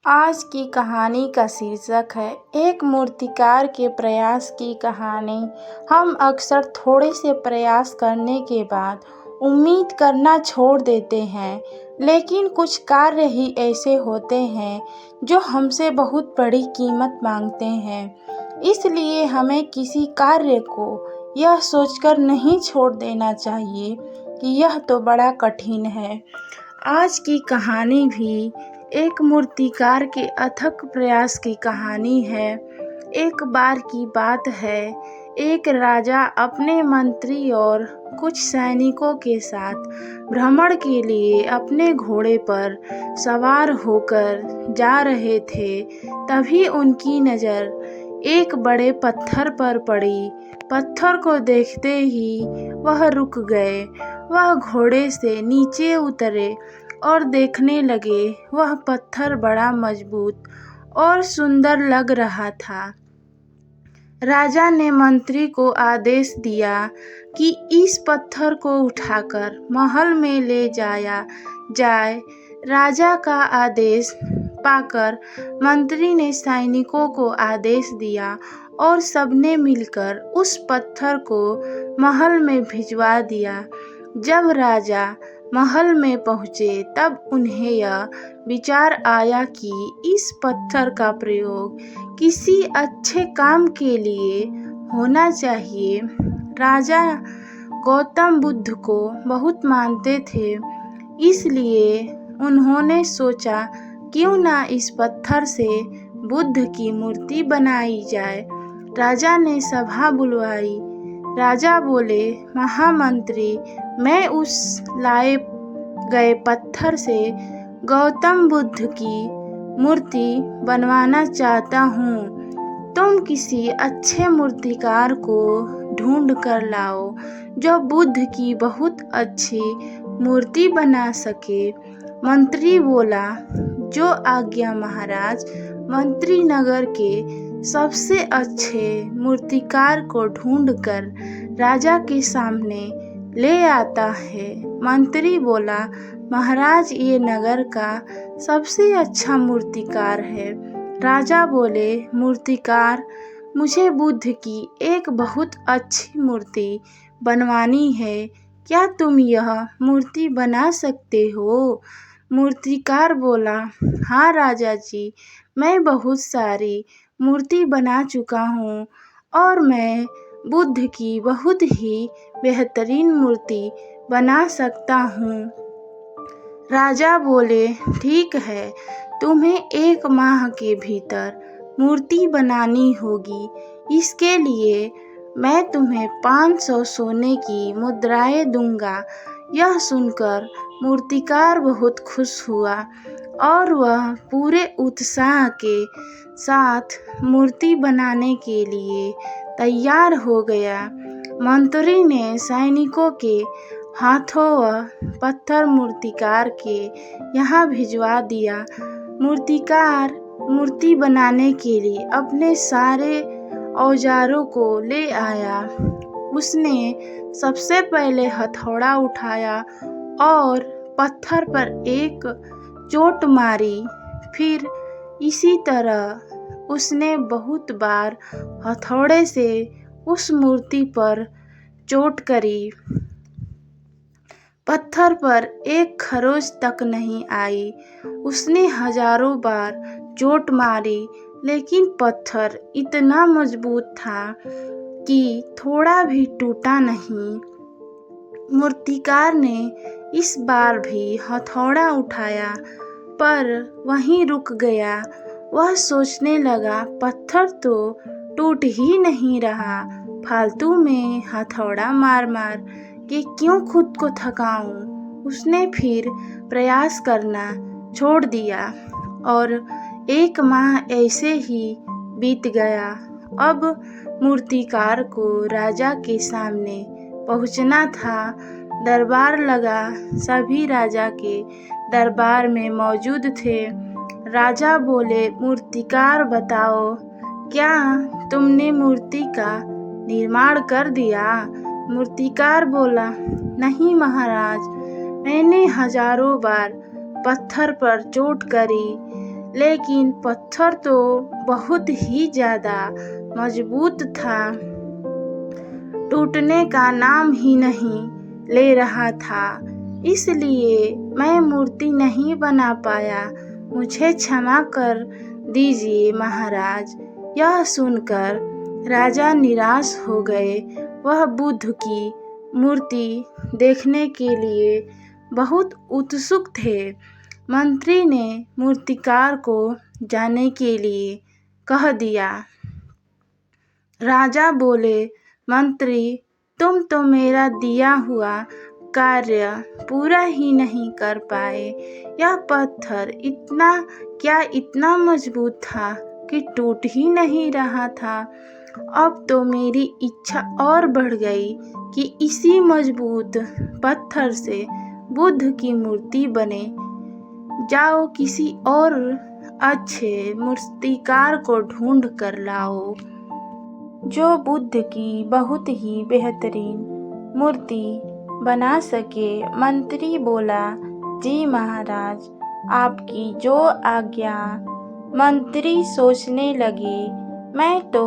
आज की कहानी का शीर्षक है एक मूर्तिकार के प्रयास की कहानी। हम अक्सर थोड़े से प्रयास करने के बाद उम्मीद करना छोड़ देते हैं, लेकिन कुछ कार्य ही ऐसे होते हैं जो हमसे बहुत बड़ी कीमत मांगते हैं। इसलिए हमें किसी कार्य को यह सोचकर नहीं छोड़ देना चाहिए कि यह तो बड़ा कठिन है। आज की कहानी भी एक मूर्तिकार के अथक प्रयास की कहानी है। एक बार की बात है, एक राजा अपने मंत्री और कुछ सैनिकों के साथ भ्रमण के लिए अपने घोड़े पर सवार होकर जा रहे थे। तभी उनकी नज़र एक बड़े पत्थर पर पड़ी। पत्थर को देखते ही वह रुक गए। वह घोड़े से नीचे उतरे और देखने लगे। वह पत्थर बड़ा मजबूत और सुंदर लग रहा था। राजा ने मंत्री को आदेश दिया कि इस पत्थर को उठाकर महल में ले जाया जाए। राजा का आदेश पाकर मंत्री ने सैनिकों को आदेश दिया और सबने मिलकर उस पत्थर को महल में भिजवा दिया। जब राजा महल में पहुँचे तब उन्हें यह विचार आया कि इस पत्थर का प्रयोग किसी अच्छे काम के लिए होना चाहिए। राजा गौतम बुद्ध को बहुत मानते थे, इसलिए उन्होंने सोचा क्यों ना इस पत्थर से बुद्ध की मूर्ति बनाई जाए। राजा ने सभा बुलवाई। राजा बोले, महामंत्री, मैं उस लाए गए पत्थर से गौतम बुद्ध की मूर्ति बनवाना चाहता हूँ। तुम किसी अच्छे मूर्तिकार को ढूंढ कर लाओ जो बुद्ध की बहुत अच्छी मूर्ति बना सके। मंत्री बोला, जो आज्ञा महाराज। मंत्री नगर के सबसे अच्छे मूर्तिकार को ढूंढकर राजा के सामने ले आता है। मंत्री बोला, महाराज, ये नगर का सबसे अच्छा मूर्तिकार है। राजा बोले, मूर्तिकार, मुझे बुद्ध की एक बहुत अच्छी मूर्ति बनवानी है। क्या तुम यह मूर्ति बना सकते हो? मूर्तिकार बोला, हाँ राजा जी, मैं बहुत सारी मूर्ति बना चुका हूँ और मैं बुद्ध की बहुत ही बेहतरीन मूर्ति बना सकता हूँ। राजा बोले, ठीक है, तुम्हें 1 माह के भीतर मूर्ति बनानी होगी। इसके लिए मैं तुम्हें 500 सोने की मुद्राएं दूंगा। यह सुनकर मूर्तिकार बहुत खुश हुआ और वह पूरे उत्साह के साथ मूर्ति बनाने के लिए तैयार हो गया। मंत्री ने सैनिकों के हाथों वह पत्थर मूर्तिकार के यहाँ भिजवा दिया। मूर्तिकार मूर्ति बनाने के लिए अपने सारे औजारों को ले आया। उसने सबसे पहले हथौड़ा उठाया और पत्थर पर एक चोट मारी। फिर इसी तरह उसने बहुत बार हथौड़े से उस मूर्ति पर चोट करी। पत्थर पर एक खरोंच तक नहीं आई। उसने हजारों बार चोट मारी, लेकिन पत्थर इतना मजबूत था कि थोड़ा भी टूटा नहीं। मूर्तिकार ने इस बार भी हथौड़ा उठाया, पर वहीं रुक गया। वह सोचने लगा, पत्थर तो टूट ही नहीं रहा, फालतू में हथौड़ा मार मार के क्यों खुद को थकाऊं। उसने फिर प्रयास करना छोड़ दिया और 1 माह ऐसे ही बीत गया। अब मूर्तिकार को राजा के सामने पहुंचना था। दरबार लगा। सभी राजा के दरबार में मौजूद थे। राजा बोले, मूर्तिकार, बताओ, क्या तुमने मूर्ति का निर्माण कर दिया? मूर्तिकार बोला, नहीं महाराज, मैंने हजारों बार पत्थर पर चोट करी, लेकिन पत्थर तो बहुत ही ज़्यादा मजबूत था, टूटने का नाम ही नहीं ले रहा था। इसलिए मैं मूर्ति नहीं बना पाया। मुझे क्षमा कर दीजिए महाराज। यह सुनकर राजा निराश हो गए। वह बुद्ध की मूर्ति देखने के लिए बहुत उत्सुक थे। मंत्री ने मूर्तिकार को जाने के लिए कह दिया। राजा बोले, मंत्री, तुम तो मेरा दिया हुआ कार्य पूरा ही नहीं कर पाए। यह पत्थर इतना मजबूत था कि टूट ही नहीं रहा था। अब तो मेरी इच्छा और बढ़ गई कि इसी मजबूत पत्थर से बुद्ध की मूर्ति बने। जाओ किसी और अच्छे मूर्तिकार को ढूंढ कर लाओ जो बुद्ध की बहुत ही बेहतरीन मूर्ति बना सके। मंत्री बोला, जी महाराज, आपकी जो आज्ञा। मंत्री सोचने लगे, मैं तो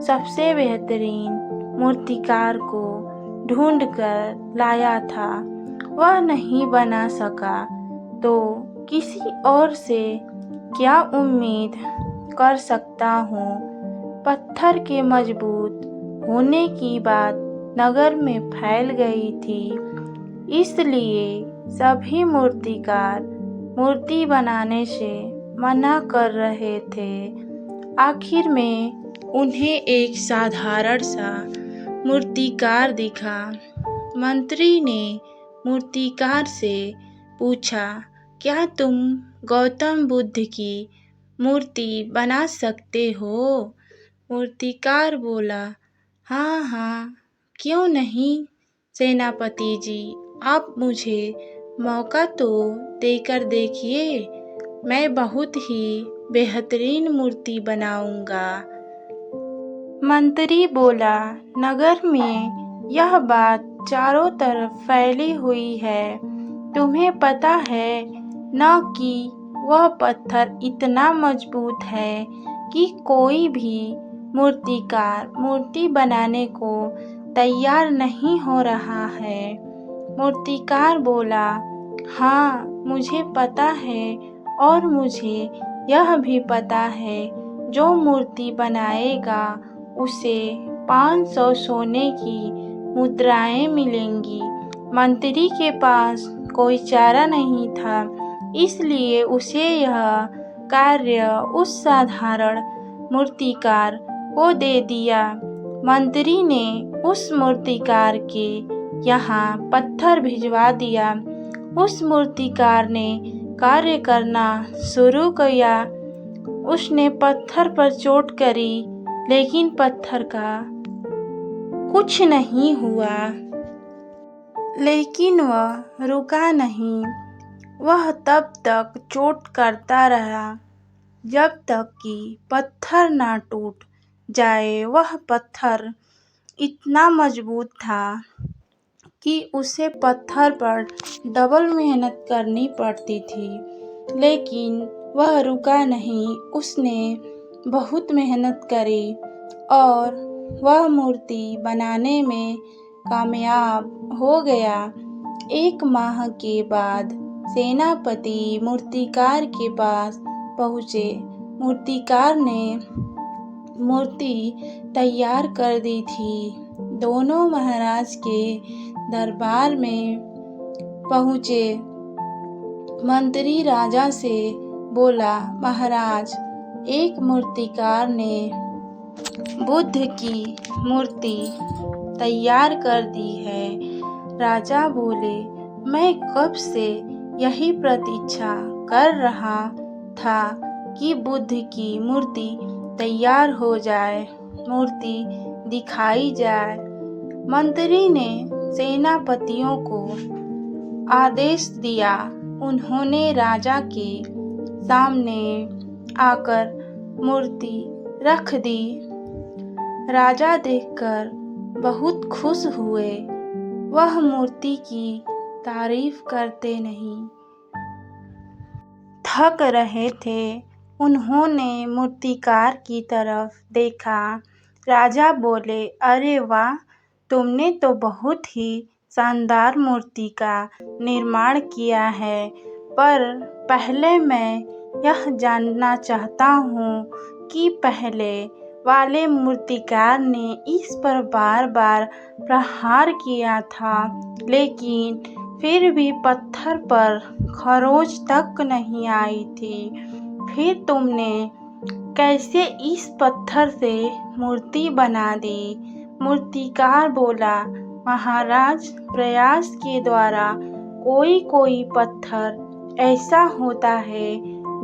सबसे बेहतरीन मूर्तिकार को ढूंढ कर लाया था, वह नहीं बना सका तो किसी और से क्या उम्मीद कर सकता हूँ। पत्थर के मजबूत होने की बात नगर में फैल गई थी, इसलिए सभी मूर्तिकार मूर्ति बनाने से मना कर रहे थे। आखिर में उन्हें एक साधारण सा मूर्तिकार दिखा। मंत्री ने मूर्तिकार से पूछा, क्या तुम गौतम बुद्ध की मूर्ति बना सकते हो? मूर्तिकार बोला, हाँ हाँ, क्यों नहीं सेनापति जी, आप मुझे मौका तो देकर देखिए, मैं बहुत ही बेहतरीन मूर्ति बनाऊंगा। मंत्री बोला, नगर में यह बात चारों तरफ फैली हुई है। तुम्हें पता है न कि वह पत्थर इतना मजबूत है कि कोई भी मूर्तिकार मूर्ति बनाने को तैयार नहीं हो रहा है। मूर्तिकार बोला, हाँ, मुझे पता है और मुझे यह भी पता है जो मूर्ति बनाएगा उसे 500 सोने की मुद्राएं मिलेंगी। मंत्री के पास कोई चारा नहीं था, इसलिए उसे यह कार्य उस साधारण मूर्तिकार को दे दिया। मंत्री ने उस मूर्तिकार के यहाँ पत्थर भिजवा दिया। उस मूर्तिकार ने कार्य करना शुरू किया। उसने पत्थर पर चोट करी, लेकिन पत्थर का कुछ नहीं हुआ। लेकिन वह रुका नहीं। वह तब तक चोट करता रहा जब तक कि पत्थर ना टूट जाए। वह पत्थर इतना मजबूत था कि उसे पत्थर पर डबल मेहनत करनी पड़ती थी, लेकिन वह रुका नहीं। उसने बहुत मेहनत करी और वह मूर्ति बनाने में कामयाब हो गया। 1 माह के बाद सेनापति मूर्तिकार के पास पहुँचे। मूर्तिकार ने मूर्ति तैयार कर दी थी। दोनों महाराज के दरबार में पहुँचे। मंत्री राजा से बोला, महाराज, एक मूर्तिकार ने बुद्ध की मूर्ति तैयार कर दी है। राजा बोले, मैं कब से यही प्रतीक्षा कर रहा था कि बुद्ध की मूर्ति तैयार हो जाए, मूर्ति दिखाई जाए। मंत्री ने सेनापतियों को आदेश दिया। उन्होंने राजा के सामने आकर मूर्ति रख दी। राजा देखकर बहुत खुश हुए। वह मूर्ति की तारीफ करते नहीं थक रहे थे। उन्होंने मूर्तिकार की तरफ देखा। राजा बोले, अरे वाह, तुमने तो बहुत ही शानदार मूर्ति का निर्माण किया है, पर पहले मैं यह जानना चाहता हूँ कि पहले वाले मूर्तिकार ने इस पर बार बार प्रहार किया था, लेकिन फिर भी पत्थर पर खरोंच तक नहीं आई थी। फिर तुमने कैसे इस पत्थर से मूर्ति बना दी? मूर्तिकार बोला, महाराज, प्रयास के द्वारा कोई कोई पत्थर ऐसा होता है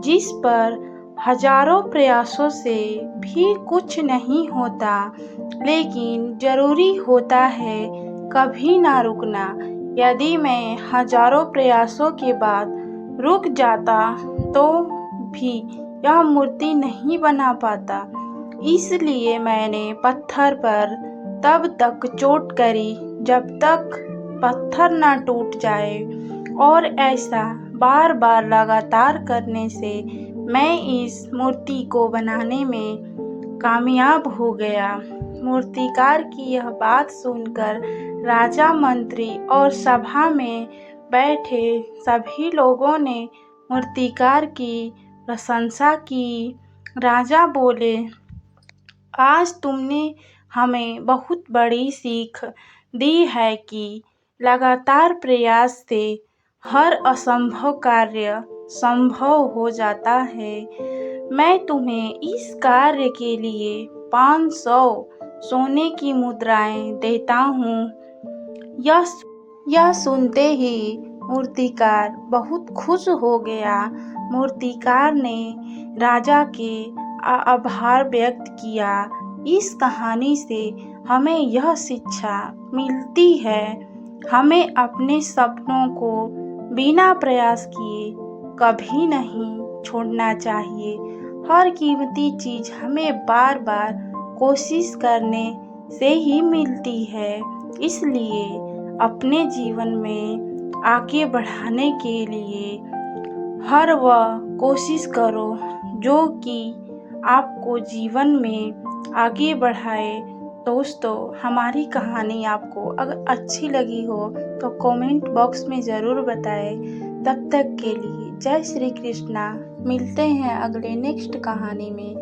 जिस पर हजारों प्रयासों से भी कुछ नहीं होता, लेकिन जरूरी होता है कभी ना रुकना। यदि मैं हजारों प्रयासों के बाद रुक जाता तो भी यह मूर्ति नहीं बना पाता, इसलिए मैंने पत्थर पर तब तक चोट करी जब तक पत्थर ना टूट जाए, और ऐसा बार बार लगातार करने से मैं इस मूर्ति को बनाने में कामयाब हो गया। मूर्तिकार की यह बात सुनकर राजा, मंत्री और सभा में बैठे सभी लोगों ने मूर्तिकार की प्रशंसा की। राजा बोले, आज तुमने हमें बहुत बड़ी सीख दी है कि लगातार प्रयास से हर असंभव कार्य संभव हो जाता है। मैं तुम्हें इस कार्य के लिए 500 सोने की मुद्राएं देता हूँ। यह सुनते ही मूर्तिकार बहुत खुश हो गया। मूर्तिकार ने राजा के आभार व्यक्त किया। इस कहानी से हमें यह शिक्षा मिलती है, हमें अपने सपनों को बिना प्रयास किए कभी नहीं छोड़ना चाहिए। हर कीमती चीज हमें बार बार कोशिश करने से ही मिलती है, इसलिए अपने जीवन में आगे बढ़ाने के लिए हर वह कोशिश करो जो कि आपको जीवन में आगे बढ़ाए। दोस्तों, हमारी कहानी आपको अगर अच्छी लगी हो तो कमेंट बॉक्स में ज़रूर बताएं। तब तक के लिए जय श्री कृष्णा। मिलते हैं अगले नेक्स्ट कहानी में।